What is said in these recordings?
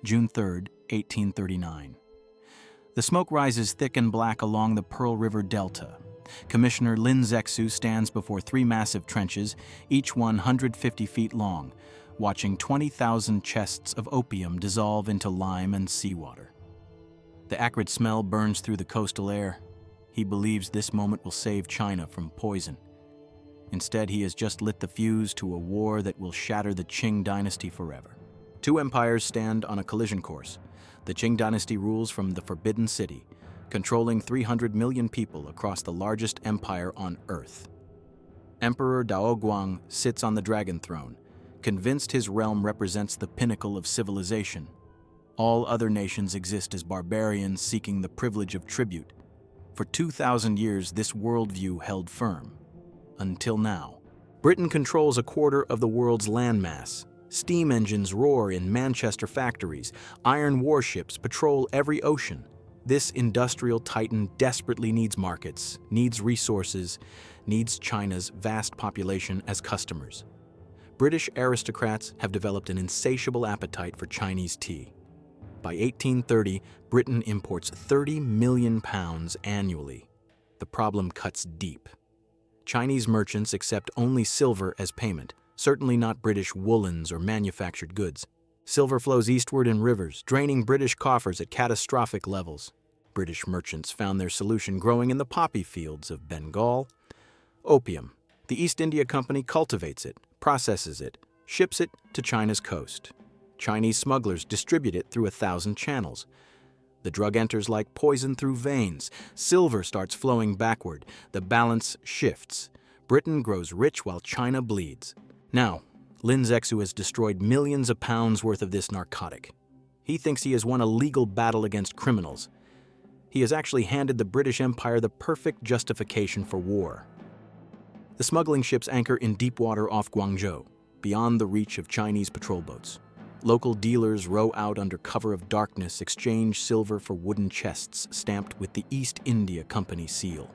June 3, 1839. The smoke rises thick and black along the Pearl River Delta. Commissioner Lin Zexu stands before three massive trenches, each 150 feet long, watching 20,000 chests of opium dissolve into lime and seawater. The acrid smell burns through the coastal air. He believes this moment will save China from poison. Instead, he has just lit the fuse to a war that will shatter the Qing Dynasty forever. Two empires stand on a collision course. The Qing Dynasty rules from the Forbidden City, controlling 300 million people across the largest empire on Earth. Emperor Daoguang sits on the dragon throne, convinced his realm represents the pinnacle of civilization. All other nations exist as barbarians seeking the privilege of tribute. For 2,000 years, this worldview held firm. Until now. Britain controls a quarter of the world's landmass. Steam engines roar in Manchester factories. Iron warships patrol every ocean. This industrial titan desperately needs markets, needs resources, needs China's vast population as customers. British aristocrats have developed an insatiable appetite for Chinese tea. By 1830, Britain imports 30 million pounds annually. The problem cuts deep. Chinese merchants accept only silver as payment, certainly not British woolens or manufactured goods. Silver flows eastward in rivers, draining British coffers at catastrophic levels. British merchants found their solution growing in the poppy fields of Bengal. Opium. The East India Company cultivates it, processes it, ships it to China's coast. Chinese smugglers distribute it through 1,000 channels. The drug enters like poison through veins. Silver starts flowing backward. The balance shifts. Britain grows rich while China bleeds. Now, Lin Zexu has destroyed millions of pounds worth of this narcotic. He thinks he has won a legal battle against criminals. He has actually handed the British Empire the perfect justification for war. The smuggling ships anchor in deep water off Guangzhou, beyond the reach of Chinese patrol boats. Local dealers row out under cover of darkness, exchange silver for wooden chests stamped with the East India Company seal.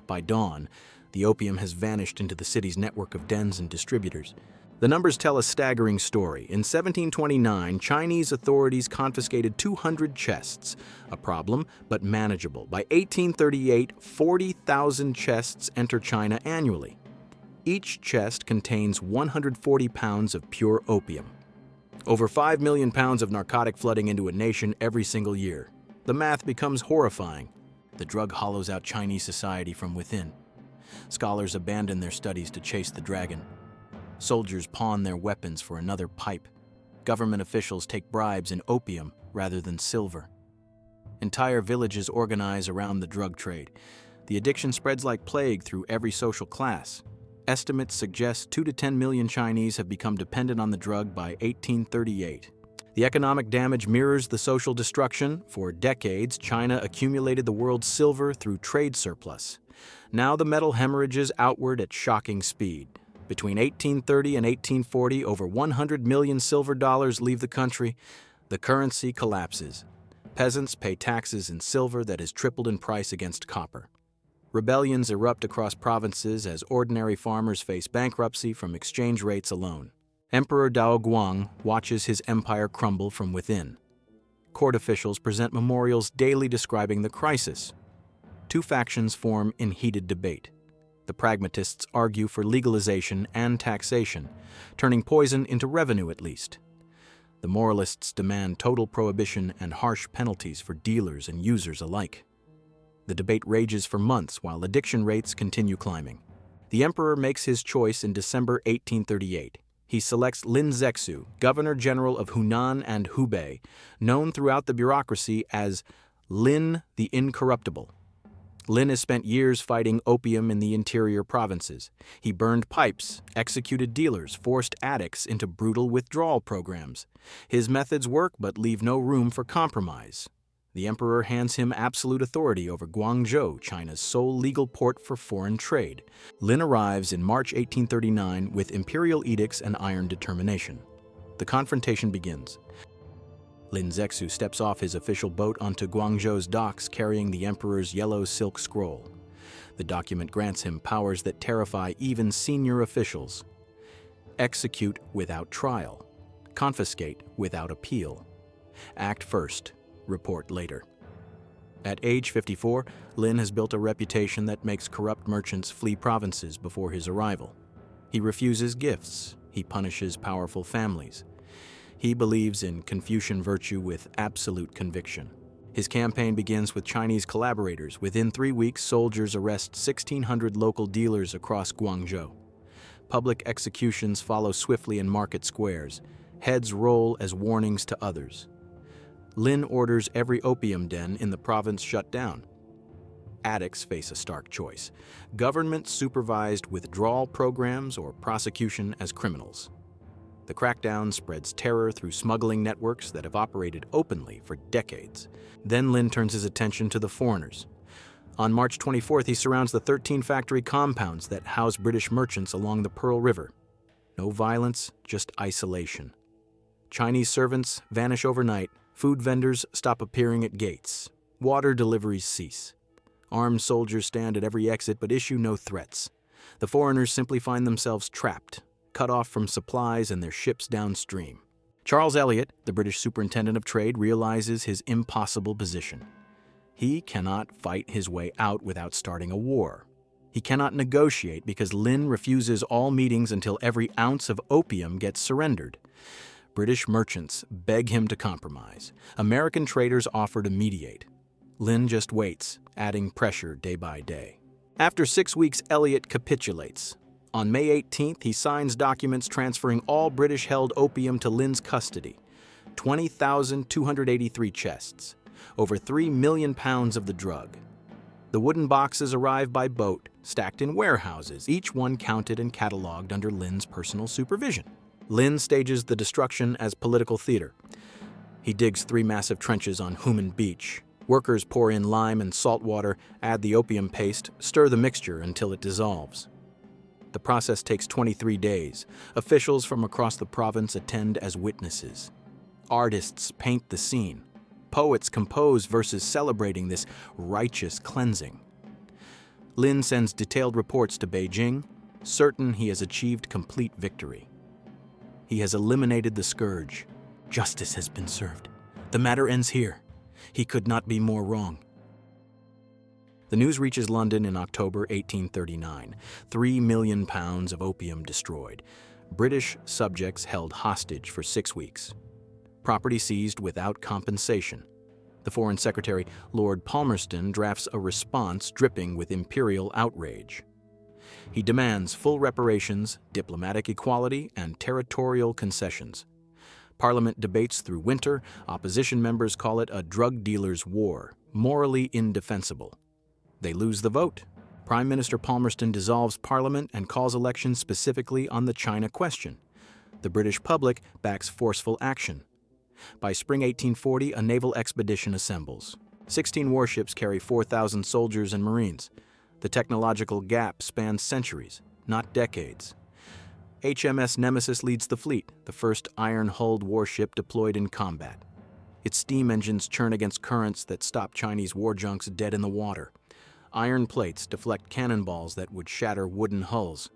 By dawn, the opium has vanished into the city's network of dens and distributors. The numbers tell a staggering story. In 1729, Chinese authorities confiscated 200 chests, a problem but manageable. By 1838, 40,000 chests enter China annually. Each chest contains 140 pounds of pure opium. Over 5 million pounds of narcotic flooding into a nation every single year. The math becomes horrifying. The drug hollows out Chinese society from within. Scholars abandon their studies to chase the dragon. Soldiers pawn their weapons for another pipe. Government officials take bribes in opium rather than silver. Entire villages organize around the drug trade. The addiction spreads like plague through every social class. Estimates suggest 2 to 10 million Chinese have become dependent on the drug by 1838. The economic damage mirrors the social destruction. For decades, China accumulated the world's silver through trade surplus. Now the metal hemorrhages outward at shocking speed. Between 1830 and 1840, over 100 million silver dollars leave the country. The currency collapses. Peasants pay taxes in silver that has tripled in price against copper. Rebellions erupt across provinces as ordinary farmers face bankruptcy from exchange rates alone. Emperor Daoguang watches his empire crumble from within. Court officials present memorials daily describing the crisis. Two factions form in heated debate. The pragmatists argue for legalization and taxation, turning poison into revenue at least. The moralists demand total prohibition and harsh penalties for dealers and users alike. The debate rages for months while addiction rates continue climbing. The emperor makes his choice in December 1838. He selects Lin Zexu, Governor-General of Hunan and Hubei, known throughout the bureaucracy as Lin the Incorruptible. Lin has spent years fighting opium in the interior provinces. He burned pipes, executed dealers, forced addicts into brutal withdrawal programs. His methods work but leave no room for compromise. The emperor hands him absolute authority over Guangzhou, China's sole legal port for foreign trade. Lin arrives in March 1839 with imperial edicts and iron determination. The confrontation begins. Lin Zexu steps off his official boat onto Guangzhou's docks carrying the emperor's yellow silk scroll. The document grants him powers that terrify even senior officials. Execute without trial. Confiscate without appeal. Act first, report later. At age 54, Lin has built a reputation that makes corrupt merchants flee provinces before his arrival. He refuses gifts. He punishes powerful families. He believes in Confucian virtue with absolute conviction. His campaign begins with Chinese collaborators. Within 3 weeks, soldiers arrest 1,600 local dealers across Guangzhou. Public executions follow swiftly in market squares. Heads roll as warnings to others. Lin orders every opium den in the province shut down. Addicts face a stark choice: government-supervised withdrawal programs or prosecution as criminals. The crackdown spreads terror through smuggling networks that have operated openly for decades. Then Lin turns his attention to the foreigners. On March 24th, he surrounds the 13 factory compounds that house British merchants along the Pearl River. No violence, just isolation. Chinese servants vanish overnight. Food vendors stop appearing at gates. Water deliveries cease. Armed soldiers stand at every exit but issue no threats. The foreigners simply find themselves trapped, cut off from supplies and their ships downstream. Charles Elliot, the British Superintendent of Trade, realizes his impossible position. He cannot fight his way out without starting a war. He cannot negotiate because Lin refuses all meetings until every ounce of opium gets surrendered. British merchants beg him to compromise. American traders offer to mediate. Lin just waits, adding pressure day by day. After 6 weeks, Elliot capitulates. On May 18th, he signs documents transferring all British-held opium to Lin's custody. 20,283 chests. Over 3 million pounds of the drug. The wooden boxes arrive by boat, stacked in warehouses, each one counted and cataloged under Lin's personal supervision. Lin stages the destruction as political theater. He digs 3 massive trenches on Humen Beach. Workers pour in lime and salt water, add the opium paste, stir the mixture until it dissolves. The process takes 23 days. Officials from across the province attend as witnesses. Artists paint the scene. Poets compose verses celebrating this righteous cleansing. Lin sends detailed reports to Beijing, certain he has achieved complete victory. He has eliminated the scourge. Justice has been served. The matter ends here. He could not be more wrong. The news reaches London in October 1839. 3 million pounds of opium destroyed. British subjects held hostage for 6 weeks. Property seized without compensation. The Foreign Secretary, Lord Palmerston, drafts a response dripping with imperial outrage. He demands full reparations, diplomatic equality, and territorial concessions. Parliament debates through winter. Opposition members call it a drug dealer's war, morally indefensible. They lose the vote. Prime Minister Palmerston dissolves Parliament and calls elections specifically on the China question. The British public backs forceful action. By spring 1840, a naval expedition assembles. 16 warships carry 4,000 soldiers and Marines. The technological gap spans centuries, not decades. HMS Nemesis leads the fleet, the first iron-hulled warship deployed in combat. Its steam engines churn against currents that stop Chinese war junks dead in the water. Iron plates deflect cannonballs that would shatter wooden hulls.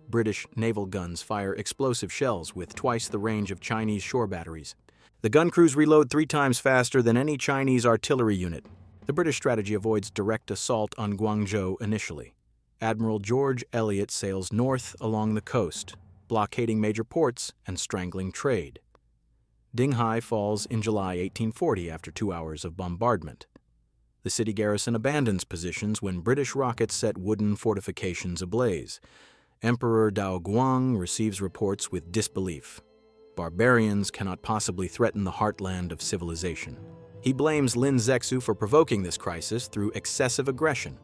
British naval guns fire explosive shells with twice the range of Chinese shore batteries. The gun crews reload 3 times faster than any Chinese artillery unit. The British strategy avoids direct assault on Guangzhou initially. Admiral George Elliot sails north along the coast, blockading major ports and strangling trade. Dinghai falls in July 1840 after 2 hours of bombardment. The city garrison abandons positions when British rockets set wooden fortifications ablaze. Emperor Daoguang receives reports with disbelief. Barbarians cannot possibly threaten the heartland of civilization. He blames Lin Zexu for provoking this crisis through excessive aggression.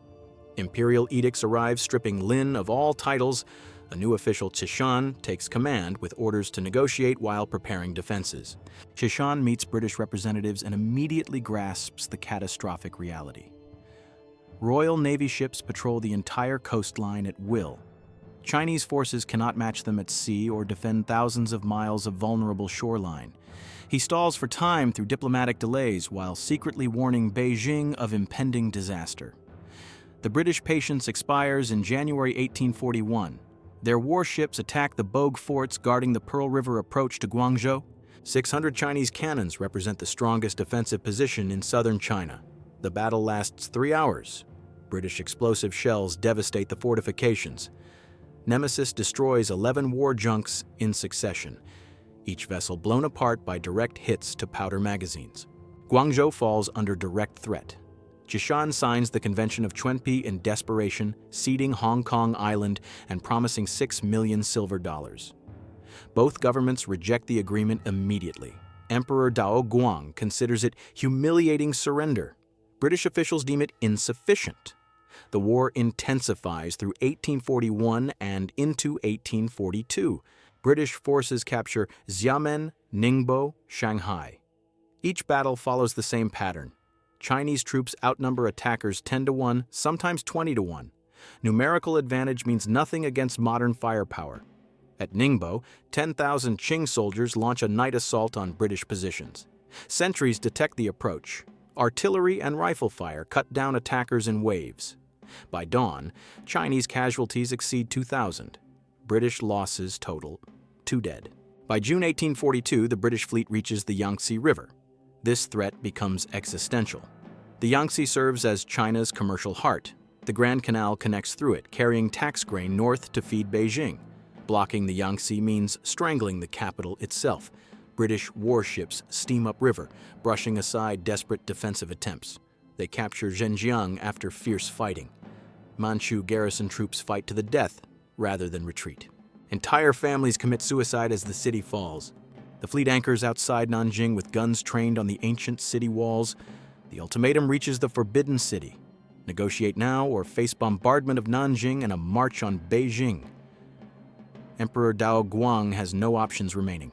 Imperial edicts arrive stripping Lin of all titles. A new official, Cession, takes command with orders to negotiate while preparing defenses. Cession meets British representatives and immediately grasps the catastrophic reality. Royal Navy ships patrol the entire coastline at will. Chinese forces cannot match them at sea or defend thousands of miles of vulnerable shoreline. He stalls for time through diplomatic delays while secretly warning Beijing of impending disaster. The British patience expires in January 1841. Their warships attack the Bogue forts guarding the Pearl River approach to Guangzhou. 600 Chinese cannons represent the strongest defensive position in southern China. The battle lasts 3 hours. British explosive shells devastate the fortifications. Nemesis destroys 11 war junks in succession, each vessel blown apart by direct hits to powder magazines. Guangzhou falls under direct threat. Jishan signs the Convention of Quenpi in desperation, ceding Hong Kong Island and promising $6 million silver. Both governments reject the agreement immediately. Emperor Dao Guang considers it humiliating surrender. British officials deem it insufficient. The war intensifies through 1841 and into 1842. British forces capture Xiamen, Ningbo, Shanghai. Each battle follows the same pattern. Chinese troops outnumber attackers 10-1, sometimes 20-1. Numerical advantage means nothing against modern firepower. At Ningbo, 10,000 Qing soldiers launch a night assault on British positions. Sentries detect the approach. Artillery and rifle fire cut down attackers in waves. By dawn, Chinese casualties exceed 2,000. British losses total 2 dead. By June 1842, the British fleet reaches the Yangtze River. This threat becomes existential. The Yangtze serves as China's commercial heart. The Grand Canal connects through it, carrying tax grain north to feed Beijing. Blocking the Yangtze means strangling the capital itself. British warships steam upriver, brushing aside desperate defensive attempts. They capture Zhenjiang after fierce fighting. Manchu garrison troops fight to the death rather than retreat. Entire families commit suicide as the city falls. The fleet anchors outside Nanjing with guns trained on the ancient city walls. The ultimatum reaches the forbidden city. Negotiate now or face bombardment of Nanjing and a march on Beijing. Emperor Dao Guang has no options remaining.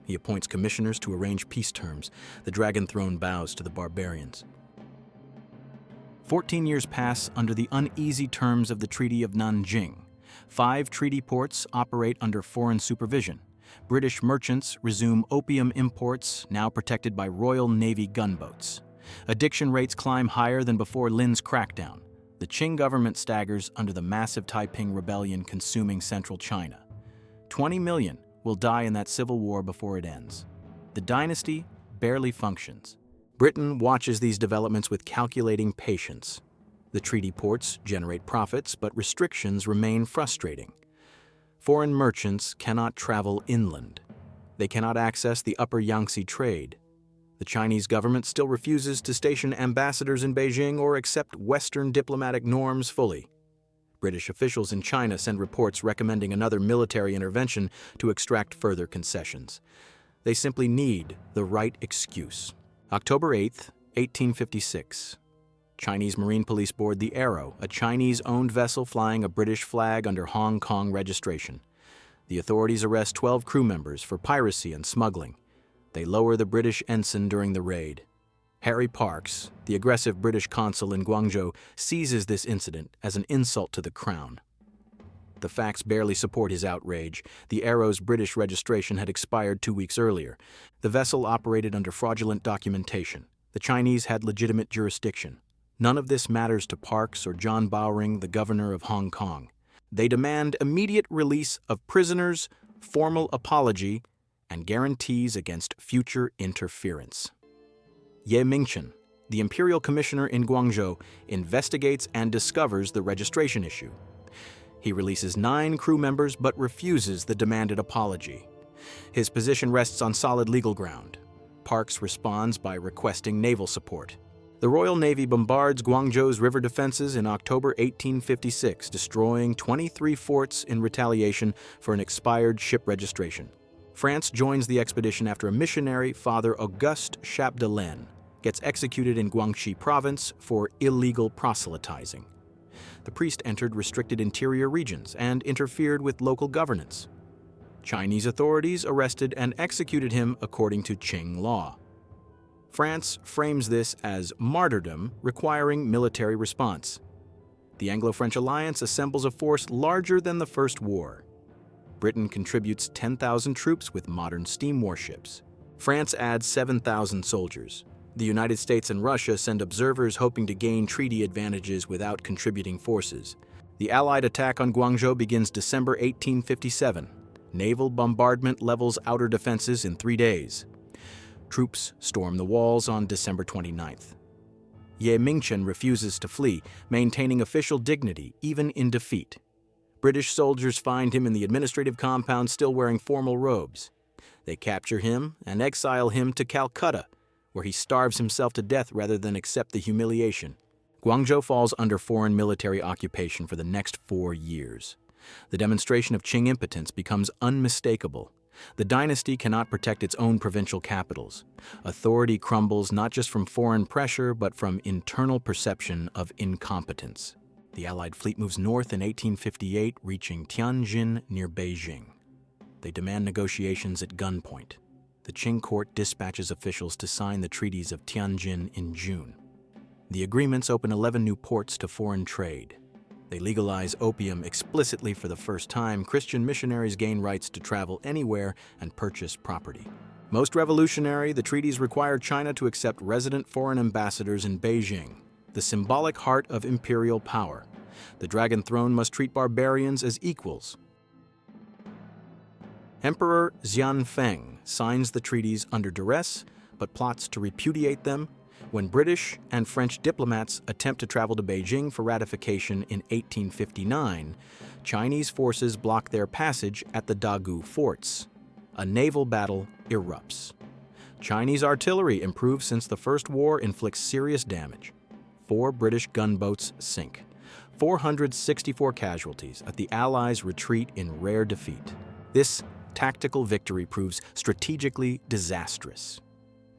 He appoints commissioners to arrange peace terms. The Dragon Throne bows to the barbarians. 14 years pass under the uneasy terms of the Treaty of Nanjing. 5 treaty ports operate under foreign supervision. British merchants resume opium imports, now protected by Royal Navy gunboats. Addiction rates climb higher than before Lin's crackdown. The Qing government staggers under the massive Taiping rebellion consuming central China. 20 million will die in that civil war before it ends. The dynasty barely functions. Britain watches these developments with calculating patience. The treaty ports generate profits, but restrictions remain frustrating. Foreign merchants cannot travel inland. They cannot access the upper Yangtze trade. The Chinese government still refuses to station ambassadors in Beijing or accept Western diplomatic norms fully. British officials in China send reports recommending another military intervention to extract further concessions. They simply need the right excuse. October 8, 1856. Chinese Marine Police board the Arrow, a Chinese-owned vessel flying a British flag under Hong Kong registration. The authorities arrest 12 crew members for piracy and smuggling. They lower the British ensign during the raid. Harry Parkes, the aggressive British consul in Guangzhou, seizes this incident as an insult to the crown. The facts barely support his outrage. The Arrow's British registration had expired 2 weeks earlier. The vessel operated under fraudulent documentation. The Chinese had legitimate jurisdiction. None of this matters to Parkes or John Bowring, the governor of Hong Kong. They demand immediate release of prisoners, formal apology, and guarantees against future interference. Ye Mingchen, the Imperial Commissioner in Guangzhou, investigates and discovers the registration issue. He releases 9 crew members but refuses the demanded apology. His position rests on solid legal ground. Parkes responds by requesting naval support. The Royal Navy bombards Guangzhou's river defenses in October 1856, destroying 23 forts in retaliation for an expired ship registration. France joins the expedition after a missionary, Father Auguste Chapdelaine, gets executed in Guangxi province for illegal proselytizing. The priest entered restricted interior regions and interfered with local governance. Chinese authorities arrested and executed him according to Qing law. France frames this as martyrdom requiring military response. The Anglo-French alliance assembles a force larger than the First War. Britain contributes 10,000 troops with modern steam warships. France adds 7,000 soldiers. The United States and Russia send observers hoping to gain treaty advantages without contributing forces. The Allied attack on Guangzhou begins December 1857. Naval bombardment levels outer defenses in 3 days. Troops storm the walls on December 29th. Ye Mingchen refuses to flee, maintaining official dignity even in defeat. British soldiers find him in the administrative compound still wearing formal robes. They capture him and exile him to Calcutta, where he starves himself to death rather than accept the humiliation. Guangzhou falls under foreign military occupation for the next 4 years. The demonstration of Qing impotence becomes unmistakable. The dynasty cannot protect its own provincial capitals. Authority crumbles not just from foreign pressure, but from internal perception of incompetence. The Allied fleet moves north in 1858, reaching Tianjin near Beijing. They demand negotiations at gunpoint. The Qing court dispatches officials to sign the treaties of Tianjin in June. The agreements open 11 new ports to foreign trade. They legalize opium explicitly for the first time. Christian missionaries gain rights to travel anywhere and purchase property. Most revolutionary, the treaties require China to accept resident foreign ambassadors in Beijing, the symbolic heart of imperial power. The Dragon Throne must treat barbarians as equals. Emperor Xianfeng signs the treaties under duress, but plots to repudiate them when British and French diplomats attempt to travel to Beijing for ratification in 1859. Chinese forces block their passage at the Dagu forts. A naval battle erupts. Chinese artillery improves since the First War inflicts serious damage. 4 British gunboats sink. 464 casualties as the Allies retreat in rare defeat. This tactical victory proves strategically disastrous.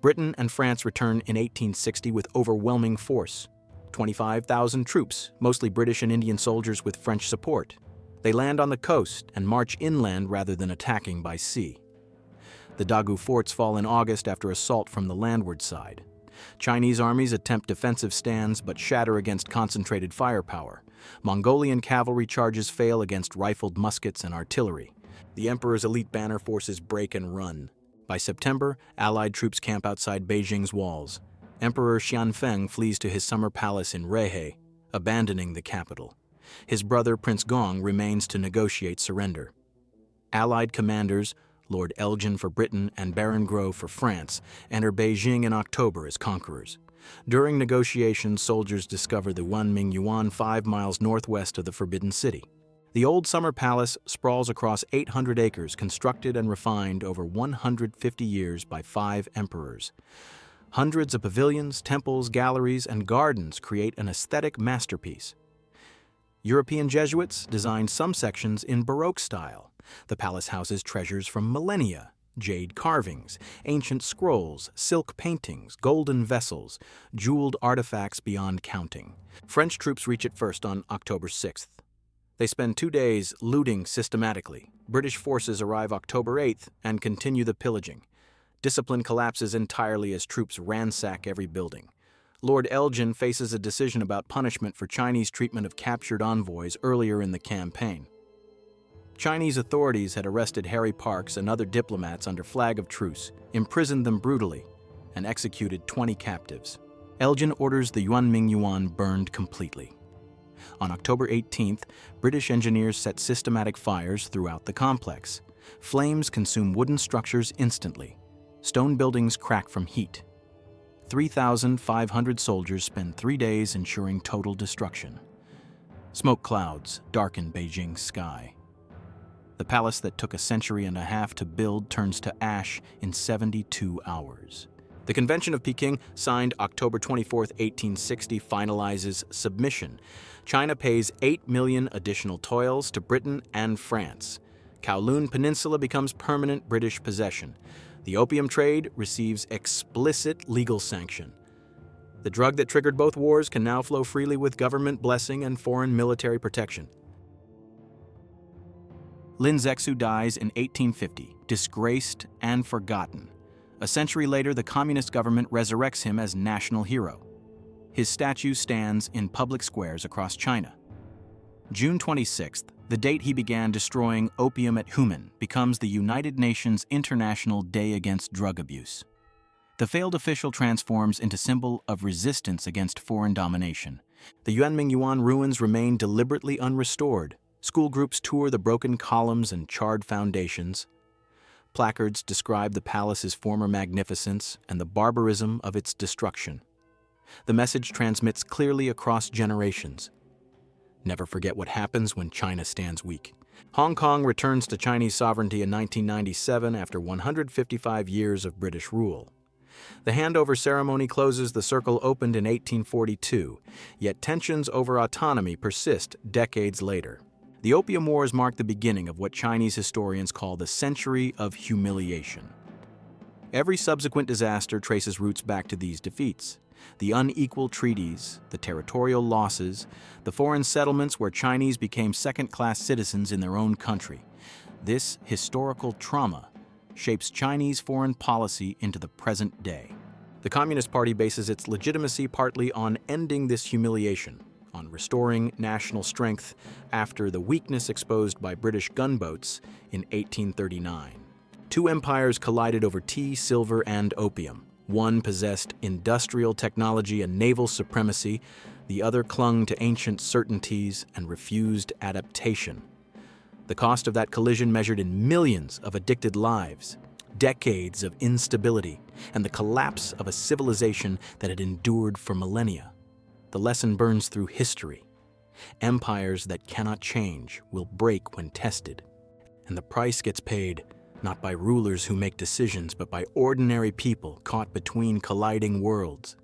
Britain and France return in 1860 with overwhelming force. 25,000 troops, mostly British and Indian soldiers with French support. They land on the coast and march inland rather than attacking by sea. The Dagu forts fall in August after assault from the landward side. Chinese armies attempt defensive stands but shatter against concentrated firepower. Mongolian cavalry charges fail against rifled muskets and artillery. The emperor's elite banner forces break and run. By September, Allied troops camp outside Beijing's walls. Emperor Xianfeng flees to his summer palace in Rehe, abandoning the capital. His brother Prince Gong remains to negotiate surrender. Allied commanders, Lord Elgin for Britain and Baron Gros for France, enter Beijing in October as conquerors. During negotiations, soldiers discover the Wanming Yuan 5 miles northwest of the Forbidden City. The old summer palace sprawls across 800 acres, constructed and refined over 150 years by 5 emperors. Hundreds of pavilions, temples, galleries, and gardens create an aesthetic masterpiece. European Jesuits designed some sections in Baroque style. The palace houses treasures from millennia: jade carvings, ancient scrolls, silk paintings, golden vessels, jeweled artifacts beyond counting. French troops reach it first on October 6th. They spend 2 days looting systematically. British forces arrive October 8th and continue the pillaging. Discipline collapses entirely as troops ransack every building. Lord Elgin faces a decision about punishment for Chinese treatment of captured envoys earlier in the campaign. Chinese authorities had arrested Harry Parkes and other diplomats under flag of truce, imprisoned them brutally, and executed 20 captives. Elgin orders the Wanming Yuan burned completely. On October 18th, British engineers set systematic fires throughout the complex. Flames consume wooden structures instantly. Stone buildings crack from heat. 3,500 soldiers spend 3 days ensuring total destruction. Smoke clouds darken Beijing's sky. The palace that took a century and a half to build turns to ash in 72 hours. The Convention of Peking, signed October 24, 1860, finalizes submission. China pays 8 million additional toils to Britain and France. Kowloon Peninsula becomes permanent British possession. The opium trade receives explicit legal sanction. The drug that triggered both wars can now flow freely with government blessing and foreign military protection. Lin Zexu dies in 1850, disgraced and forgotten. A century later, the communist government resurrects him as national hero. His statue stands in public squares across China. June 26th, the date he began destroying opium at Humen, becomes the United Nations International Day Against Drug Abuse. The failed official transforms into symbol of resistance against foreign domination. The Wanming Yuan ruins remain deliberately unrestored, School groups tour the broken columns and charred foundations. Placards describe the palace's former magnificence and the barbarism of its destruction. The message transmits clearly across generations. Never forget what happens when China stands weak. Hong Kong returns to Chinese sovereignty in 1997 after 155 years of British rule. The handover ceremony closes the circle opened in 1842, yet tensions over autonomy persist decades later. The Opium Wars mark the beginning of what Chinese historians call the Century of Humiliation. Every subsequent disaster traces roots back to these defeats. The unequal treaties, the territorial losses, the foreign settlements where Chinese became second-class citizens in their own country. This historical trauma shapes Chinese foreign policy into the present day. The Communist Party bases its legitimacy partly on ending this humiliation, on restoring national strength after the weakness exposed by British gunboats in 1839. Two empires collided over tea, silver, and opium. One possessed industrial technology and naval supremacy, the other clung to ancient certainties and refused adaptation. The cost of that collision measured in millions of addicted lives, decades of instability, and the collapse of a civilization that had endured for millennia. The lesson burns through history. Empires that cannot change will break when tested, and the price gets paid not by rulers who make decisions, but by ordinary people caught between colliding worlds.